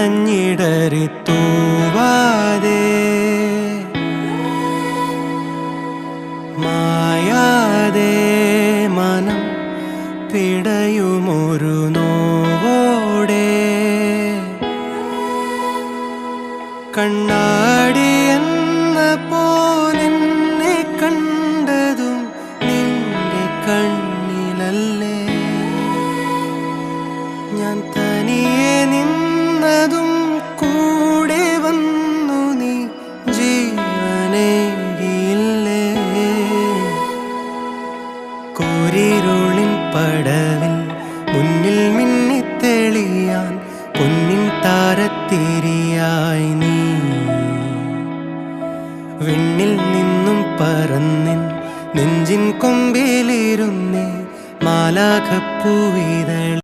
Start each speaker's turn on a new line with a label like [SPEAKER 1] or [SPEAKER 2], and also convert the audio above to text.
[SPEAKER 1] നനഞ്ഞിടറി തൂവാതെ മായാതെ മനം പിടയുമൊരു നോവോടെ കണ്ണാടി എന്ന പോലെന്നെ കണ്ടതും നിന്റെ കണ്ണിലല്ലേ ഞാൻ തനിയെ നിന്നതും കൂടെ വന്നു നീ ജീവനേകിയില്ലേ കൂരിരുളിൻ പടവിൽ മുന്നിൽ മിന്നിത്തെളിയാൻ പൊന്നിൻ താരത്തിരിയായി നീ വിണ്ണിൽ നിന്നും പറന്നിൻ നെഞ്ചിൻ കൊമ്പിലിരുന്നേ മാലാഖപ്പൂവിതൾ